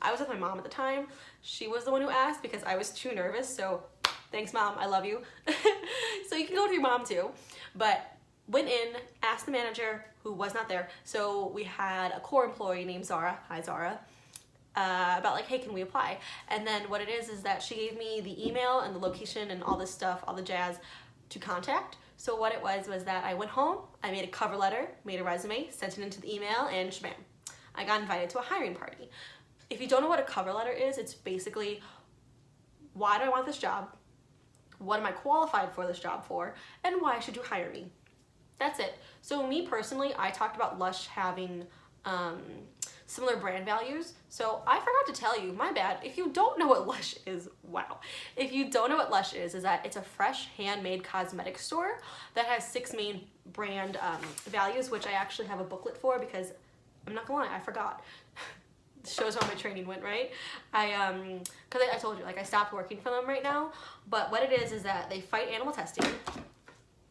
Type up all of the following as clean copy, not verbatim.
I was with my mom at the time. She was the one who asked because I was too nervous. So thanks, Mom. I love you. So you can go to your mom too. But went in, asked the manager who was not there. So we had a core employee named Zara. Hi, Zara. About like, hey, can we apply? And then what it is that she gave me the email and the location and all this stuff, all the jazz to contact. So what it was that I went home, I made a cover letter, made a resume, sent it into the email, and shabam, I got invited to a hiring party. If you don't know what a cover letter is, it's basically, why do I want this job? What am I qualified for this job for? And why should you hire me? That's it. So me personally, I talked about Lush having similar brand values. So I forgot to tell you, my bad. If you don't know what Lush is, wow. If you don't know what Lush is that it's a fresh handmade cosmetic store that has 6 main brand values, which I actually have a booklet for because I'm not gonna lie, I forgot. Shows how my training went, right? Cause I told you, like I stopped working for them right now, but what it is that they fight animal testing,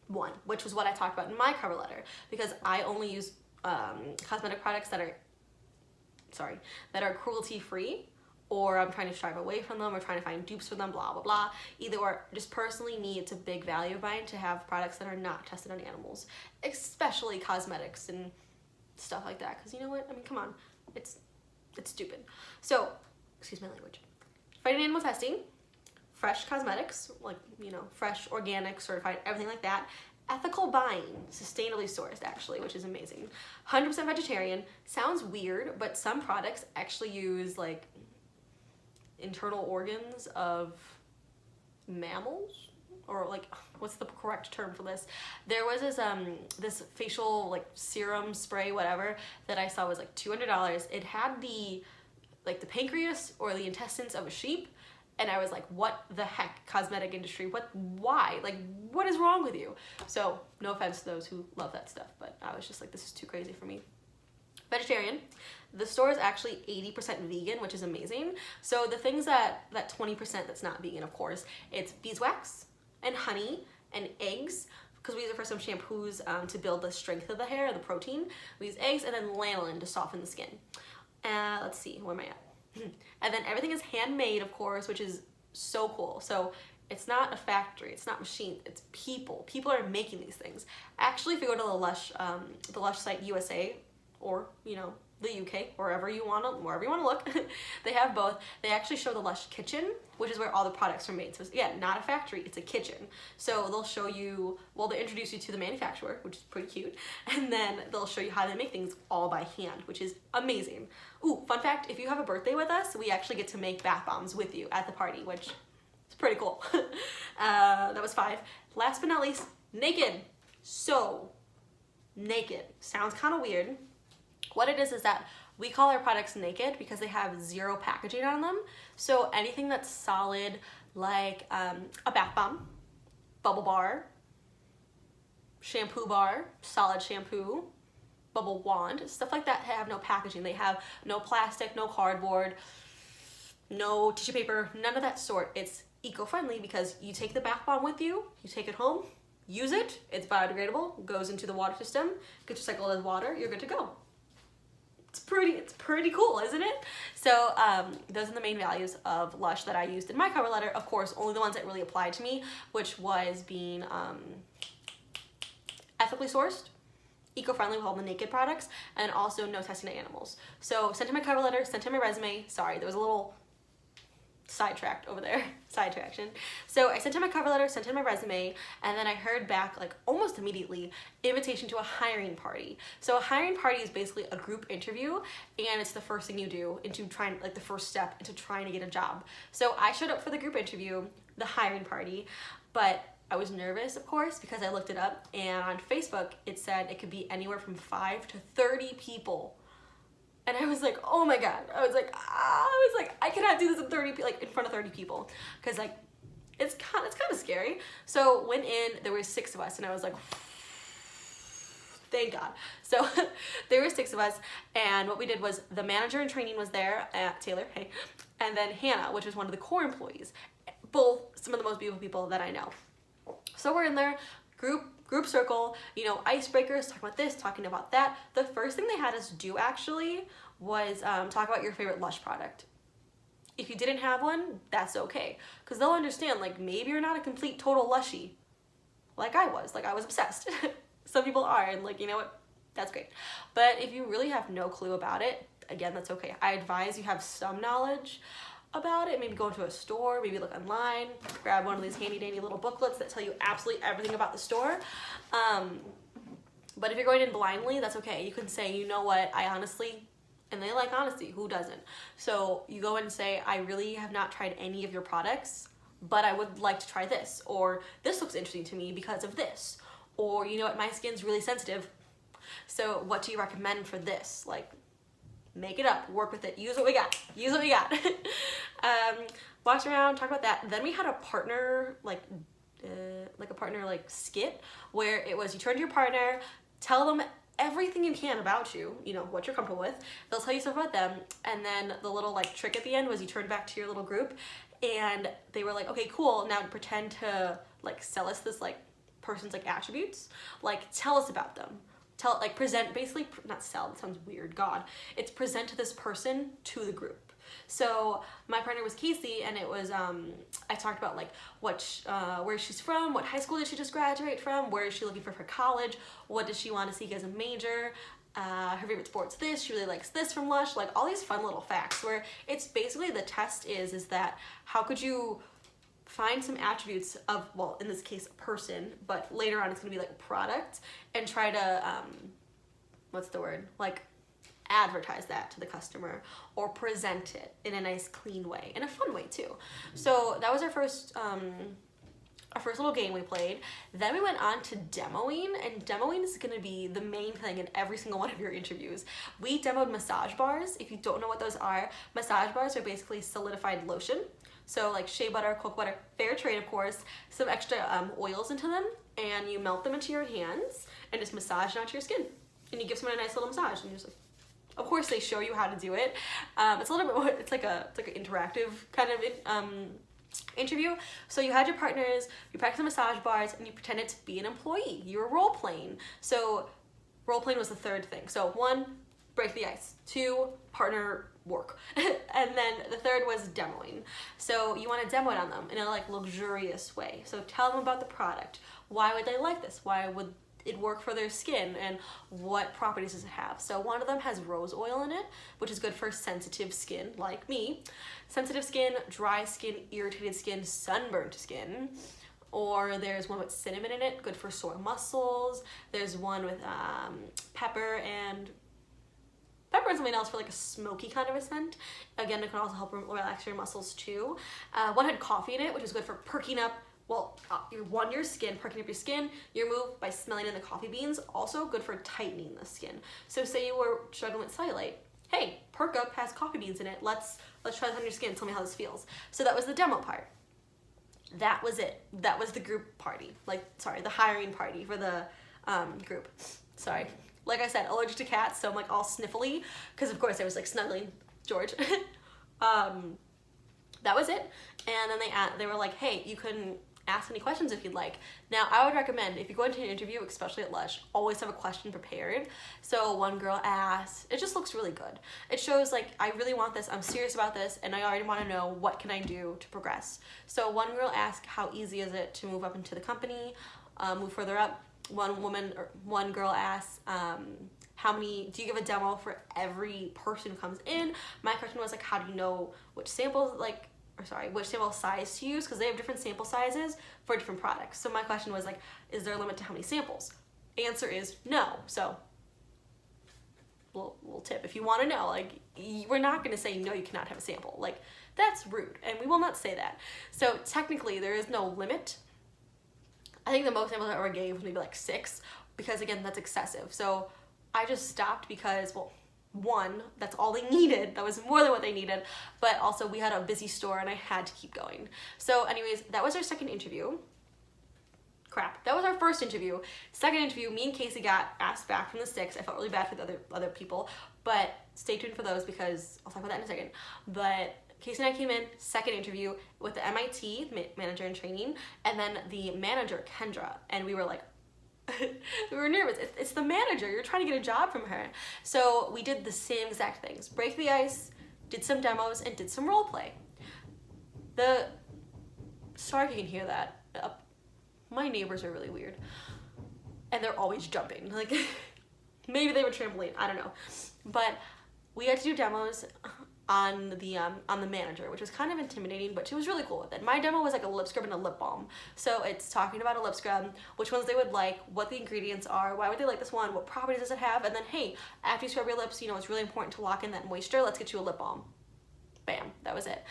one, which was what I talked about in my cover letter, because I only use cosmetic products that are cruelty free, or I'm trying to strive away from them or trying to find dupes for them, blah, blah, blah. Either or, just personally me, it's a big value of mine to have products that are not tested on animals, especially cosmetics and stuff like that. Cause you know what, I mean, come on, it's stupid. So, excuse my language. Fighting animal testing, fresh cosmetics, like, you know, fresh, organic, certified, everything like that. Ethical buying, sustainably sourced actually, which is amazing. 100% vegetarian. Sounds weird, but some products actually use like internal organs of mammals, or like, what's the correct term for this? There was this facial like serum spray, whatever, that I saw was like $200. It had the pancreas or the intestines of a sheep. And I was like, what the heck, cosmetic industry? Why? Like, what is wrong with you? So, no offense to those who love that stuff, but I was just like, this is too crazy for me. Vegetarian. The store is actually 80% vegan, which is amazing. So the things that 20% that's not vegan, of course, it's beeswax and honey and eggs, because we use it for some shampoos to build the strength of the hair and the protein. We use eggs and then lanolin to soften the skin. Let's see, where am I at? And then everything is handmade, of course, which is so cool. So it's not a factory, it's not machines, it's people. People are making these things. Actually, if you go to the Lush site USA, or you know, the UK, wherever you wanna look, they have both. They actually show the Lush kitchen, which is where all the products are made. So it's, yeah, not a factory, it's a kitchen. So they'll show you, well, they introduce you to the manufacturer, which is pretty cute, and then they'll show you how they make things all by hand, which is amazing. Ooh, fun fact, if you have a birthday with us, we actually get to make bath bombs with you at the party, which is pretty cool. That was 5. Last but not least, naked. So, naked. Sounds kind of weird. What it is that we call our products naked because they have 0 packaging on them. So anything that's solid, like a bath bomb, bubble bar, shampoo bar, solid shampoo, bubble wand, stuff like that have no packaging. They have no plastic, no cardboard, no tissue paper, none of that sort. It's eco-friendly because you take the bath bomb with you, you take it home, use it, it's biodegradable, goes into the water system, gets recycled as water, you're good to go. It's pretty cool, isn't it? So those are the main values of Lush that I used in my cover letter. Of course, only the ones that really applied to me, which was being ethically sourced, eco-friendly with all the naked products, and also no testing of animals. So sent in my cover letter, sent in my resume. Sorry, there was a little sidetracked over there, sidetraction. So I sent in my cover letter, sent in my resume, and then I heard back like almost immediately, invitation to a hiring party. So a hiring party is basically a group interview, and it's the first thing you do into trying, like the first step into trying to get a job. So I showed up for the group interview, the hiring party, but I was nervous, of course, because I looked it up, and on Facebook it said it could be anywhere from 5 to 30 people. And I was like, oh my God. I was like, I cannot do this in in front of 30 people. Cause like, it's kind of scary. So went in, there were 6 of us, and I was like, thank God. So there were 6 of us, and what we did was the manager in training was there, Taylor, hey, and then Hannah, which was one of the core employees. Both some of the most beautiful people that I know. So we're in there, group circle, you know, icebreakers, talking about this, talking about that. The first thing they had us do actually was talk about your favorite Lush product. If you didn't have one, that's okay. Because they'll understand, like, maybe you're not a complete total Lushy. Like I was obsessed. Some people are, and like, you know what? That's great. But if you really have no clue about it, again, that's okay. I advise you have some knowledge about it. Maybe go into a store, maybe look online, grab one of these handy dandy little booklets that tell you absolutely everything about the store. But if you're going in blindly, that's okay. You can say, you know what, I honestly, and they like honesty, who doesn't? So you go in and say, I really have not tried any of your products, but I would like to try this, or this looks interesting to me because of this, or you know what, my skin's really sensitive, so what do you recommend for this? Like, make it up, work with it, use what we got, walked around, talked about that. Then we had a partner, like a partner like skit, where it was you turn to your partner, tell them everything you can about you, you know, what you're comfortable with, they'll tell you stuff about them, and then the little like trick at the end was you turned back to your little group, and they were like, okay, cool, now pretend to like sell us this like person's like attributes, like tell us about them, like present, basically, not sell, that sounds weird, God, it's present to this person to the group. So my partner was Casey, and it was, I talked about like where she's from, what high school did she just graduate from, where is she looking for college, what does she want to seek as a major, her favorite sport's this, she really likes this from Lush, like all these fun little facts where it's basically the test is that how could you find some attributes of, well, in this case, a person, but later on it's gonna be like a product, and try to, what's the word, like advertise that to the customer or present it in a nice clean way, in a fun way too. So that was our first little game we played. Then we went on to demoing, and demoing is gonna be the main thing in every single one of your interviews. We demoed massage bars. If you don't know what those are, massage bars are basically solidified lotion. So like shea butter, cocoa butter, fair trade of course, some extra oils into them, and you melt them into your hands and just massage it onto your skin. And you give someone a nice little massage, and you're just like, of course they show you how to do it. It's a little bit more, it's like an interactive kind of interview. So you had your partners, you practiced the massage bars, and you pretended to be an employee. You were role playing. So role playing was the third thing. So 1, break the ice. 2, partner work. And then the third was demoing. So you want to demo it on them in a like luxurious way. So tell them about the product. Why would they like this? Why would it work for their skin, and what properties does it have? So one of them has rose oil in it, which is good for sensitive skin like me. Sensitive skin, dry skin, irritated skin, sunburned skin. Or there's one with cinnamon in it, good for sore muscles. There's one with pepper and something else for like a smoky kind of a scent. Again, it can also help relax your muscles too. One had coffee in it, which is good for perking up, well, your skin, perking up your skin. Your move by smelling in the coffee beans, also good for tightening the skin. So say you were struggling with cellulite, hey, Perk Up has coffee beans in it. Let's try this on your skin, tell me how this feels. So that was the demo part. That was it. That was the group party. The hiring party for the group. Sorry. Like I said, allergic to cats, so I'm like all sniffly, because of course I was like snuggling George. That was it. And then they were like, hey, you can ask any questions if you'd like. Now, I would recommend, if you go into an interview, especially at Lush, always have a question prepared. So one girl asked, it just looks really good. It shows like, I really want this, I'm serious about this, and I already want to know what can I do to progress. So one girl asked, how easy is it to move up into the company, move further up? One girl asked, do you give a demo for every person who comes in? My question was like, how do you know which sample size to use? Because they have different sample sizes for different products. So my question was like, is there a limit to how many samples? Answer is no. So, little tip, if you want to know, like, we're not going to say no, you cannot have a sample. Like, that's rude, and we will not say that. So technically, there is no limit. I think the most samples I ever gave was maybe like 6, because again, that's excessive. So I just stopped because, well, 1, that's all they needed. That was more than what they needed. But also we had a busy store and I had to keep going. So anyways, that was our second interview. Crap, that was our first interview. Second interview, me and Casey got asked back from the 6. I felt really bad for the other people, but stay tuned for those because I'll talk about that in a second. But Casey and I came in, second interview with the MIT manager in training, and then the manager, Kendra, and we were like, we were nervous. It's the manager. You're trying to get a job from her. So we did the same exact things. Break the ice, did some demos, and did some role play. Sorry if you can hear that. My neighbors are really weird. And they're always jumping. Like, maybe they were trampoline, I don't know. But we had to do demos on the manager, which was kind of intimidating, but she was really cool with it. My demo was like a lip scrub and a lip balm. So it's talking about a lip scrub, which ones they would like, what the ingredients are, why would they like this one, what properties does it have, and then, hey, after you scrub your lips, you know, it's really important to lock in that moisture, let's get you a lip balm. Bam, that was it.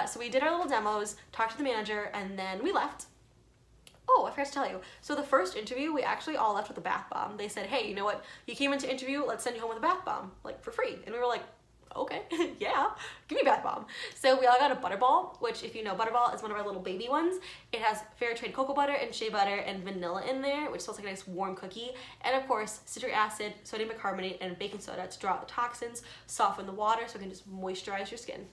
So we did our little demos, talked to the manager, and then we left. Oh, I forgot to tell you. So the first interview, we actually all left with a bath bomb. They said, hey, you know what? You came in to interview, let's send you home with a bath bomb, like for free. And we were like, okay, yeah, give me a bath bomb. So we all got a Butterball, which if you know, Butterball is one of our little baby ones. It has fair trade cocoa butter and shea butter and vanilla in there, which smells like a nice warm cookie. And of course, citric acid, sodium bicarbonate, and baking soda to draw out the toxins, soften the water so it can just moisturize your skin.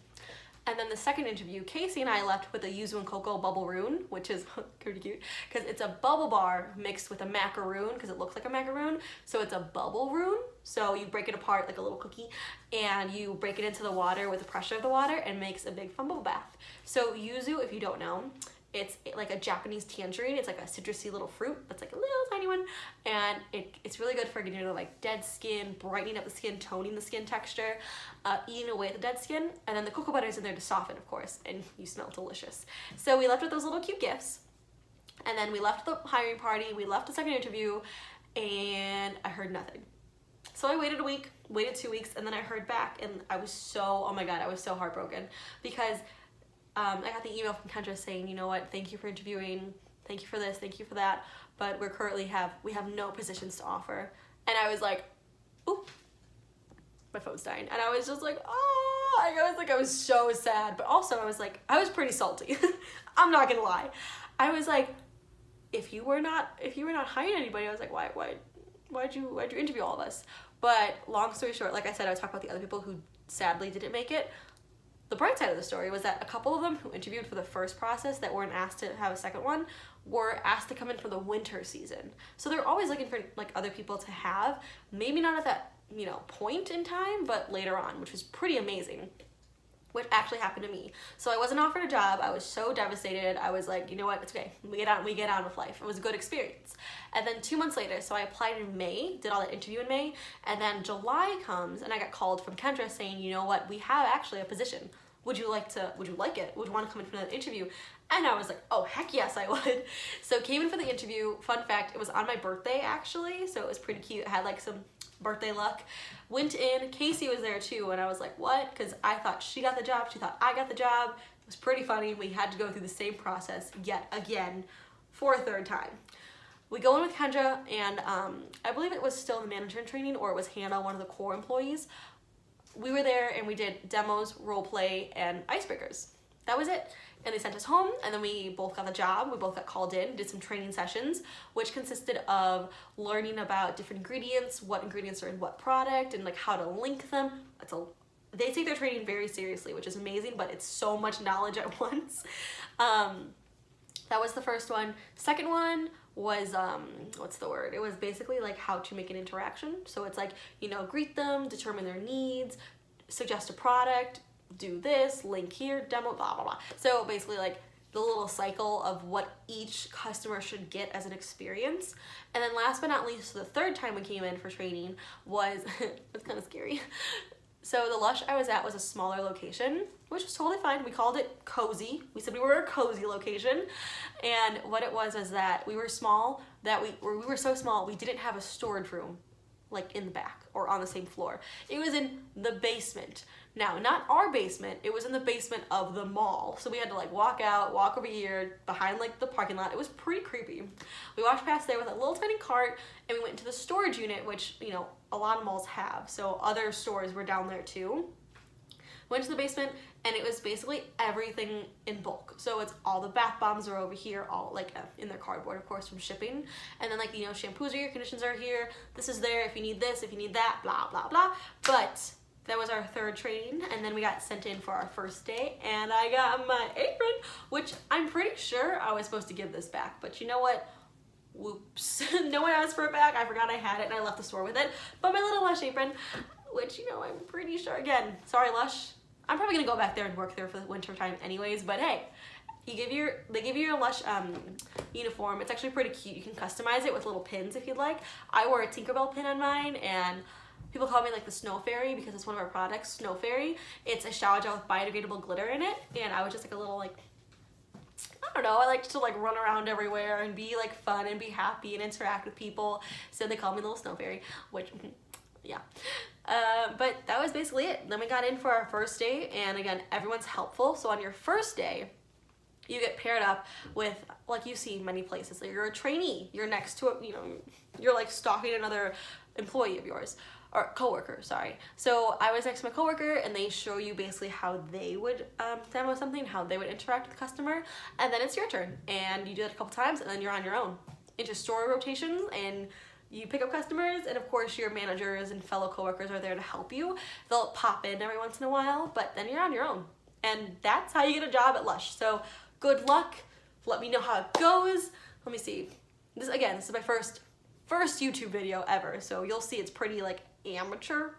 And then the second interview, Casey and I left with a yuzu and cocoa bubble roon, which is pretty cute because it's a bubble bar mixed with a macaroon because it looks like a macaroon. So it's a bubble roon. So you break it apart like a little cookie and you break it into the water with the pressure of the water and makes a big fun bubble bath. So yuzu, if you don't know, it's like a Japanese tangerine. It's like a citrusy little fruit. That's like a little tiny one. And it's really good for getting rid of like dead skin, brightening up the skin, toning the skin texture, eating away the dead skin. And then the cocoa butter is in there to soften, of course, and you smell delicious. So we left with those little cute gifts. And then we left the hiring party, we left the second interview, and I heard nothing. So I waited a week, waited 2 weeks, and then I heard back, and I was so, oh my God, I was so heartbroken because I got the email from Kendra saying, you know what, thank you for interviewing, thank you for this, thank you for that, but we have no positions to offer. And I was like, oop, my phone's dying. And I was just like, oh, I was so sad, but also I was like, I was pretty salty. I'm not gonna lie. I was like, if you were not hiring anybody, I was like, why'd you interview all of us? But long story short, like I said, I would talk about the other people who sadly didn't make it. The bright side of the story was that a couple of them who interviewed for the first process that weren't asked to have a second one were asked to come in for the winter season. So they're always looking for like other people to have, maybe not at that, you know, point in time, but later on, which was pretty amazing, which actually happened to me. So I wasn't offered a job. I was so devastated. I was like, you know what, it's okay. We get on with life. It was a good experience. And then 2 months later, so I applied in May, did all that interview in May, and then July comes and I got called from Kendra saying, you know what, we have actually a position. Would you like it? Would you want to come in for another interview? And I was like, oh, heck yes, I would. So came in for the interview. Fun fact, it was on my birthday actually, so it was pretty cute. I had like some birthday luck. Went in, Casey was there too, and I was like, what? Because I thought she got the job, she thought I got the job. It was pretty funny. We had to go through the same process yet again for a third time. We go in with Kendra, and I believe it was still the manager in training, or it was Hannah, one of the core employees. We were there and we did demos, role play, and icebreakers. That was it. And they sent us home, and then we both got the job. We both got called in, did some training sessions, which consisted of learning about different ingredients, what ingredients are in what product, and like how to link them. They take their training very seriously, which is amazing, but it's so much knowledge at once. That was the first one. Second one was, what's the word? It was basically like how to make an interaction. So it's like, you know, greet them, determine their needs, suggest a product, do this, link here, demo, blah, blah, blah. So basically like the little cycle of what each customer should get as an experience. And then last but not least, the third time we came in for training was, it's kind of scary. So the Lush I was at was a smaller location, which was totally fine. We called it cozy. We said we were a cozy location. And what it was is that we were small, we were so small, we didn't have a storage room like in the back or on the same floor. It was in the basement. Now, not our basement, it was in the basement of the mall. So we had to like walk out, walk over here behind like the parking lot. It was pretty creepy. We walked past there with a little tiny cart and we went into the storage unit, which, you know, a lot of malls have. So other stores were down there too. Went to the basement and it was basically everything in bulk. So it's all the bath bombs are over here, all like in their cardboard, of course, from shipping. And then like, you know, shampoos are here, conditioners are here. This is there if you need this, if you need that, blah, blah, blah. But that was our third training, and then we got sent in for our first day, and I got my apron, which I'm pretty sure I was supposed to give this back, but you know what? Whoops. No one asked for it back. I forgot I had it, and I left the store with it. But my little Lush apron, which, you know, I'm pretty sure, again, sorry Lush, I'm probably gonna go back there and work there for the winter time anyways, but hey, they give you your Lush uniform. It's actually pretty cute. You can customize it with little pins if you'd like. I wore a Tinkerbell pin on mine, and people call me like the Snow Fairy because it's one of our products, Snow Fairy. It's a shower gel with biodegradable glitter in it, and I was just like a little like, I don't know, I like to like run around everywhere and be like fun and be happy and interact with people, so they call me Little Snow Fairy, which, yeah. But that was basically it. Then we got in for our first day, and again, everyone's helpful. So on your first day, you get paired up with, like you see many places, like you're a trainee, you're next to a, you know, you're like stalking another employee of yours, or coworker, sorry. So I was next to my coworker, and they show you basically how they would demo something, how they would interact with the customer, and then it's your turn, and you do that a couple times, and then you're on your own into store rotations, and you pick up customers, and of course your managers and fellow coworkers are there to help you. They'll pop in every once in a while, but then you're on your own, and that's how you get a job at Lush. So good luck. Let me know how it goes. Let me see. This is my first YouTube video ever, so you'll see it's pretty like amateur.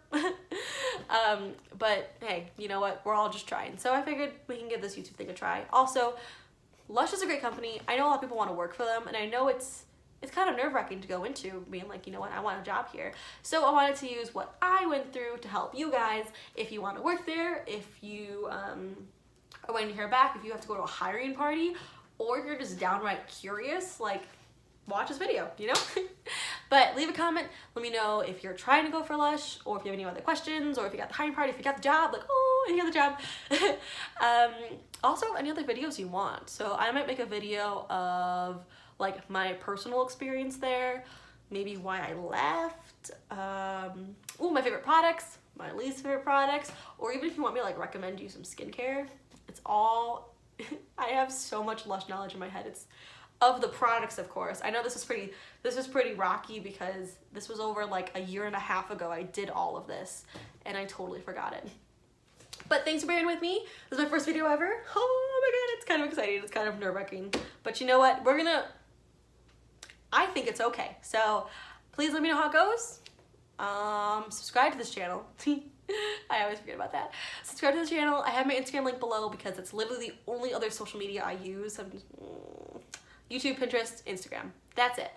But hey, you know what? We're all just trying. So I figured we can give this YouTube thing a try. Also, Lush is a great company. I know a lot of people want to work for them, and I know it's kind of nerve-wracking to go into, being like, you know what, I want a job here. So I wanted to use what I went through to help you guys if you want to work there, if you are waiting to hear back, if you have to go to a hiring party, or you're just downright curious, like, watch this video, you know? But leave a comment, let me know if you're trying to go for Lush, or if you have any other questions, or if you got the hiring party, if you got the job, like, oh, you got the job. Also, any other videos you want. So I might make a video of like my personal experience there, maybe why I left, my favorite products, my least favorite products, or even if you want me to like recommend you some skincare. It's all, I have so much Lush knowledge in my head. It's of the products, of course. I know this was pretty rocky because this was over like a year and a half ago I did all of this, and I totally forgot it. But thanks for bearing with me. This is my first video ever. Oh my god, it's kind of exciting. It's kind of nerve-wracking. But you know what? I think it's okay. So please let me know how it goes. Subscribe to this channel. I always forget about that. Subscribe to the channel. I have my Instagram link below because it's literally the only other social media I use. YouTube, Pinterest, Instagram. That's it.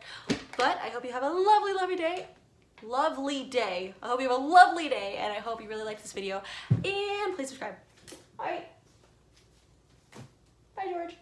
But I hope you have a lovely, lovely day. Lovely day. I hope you have a lovely day, and I hope you really like this video. And please subscribe. All right. Bye, George.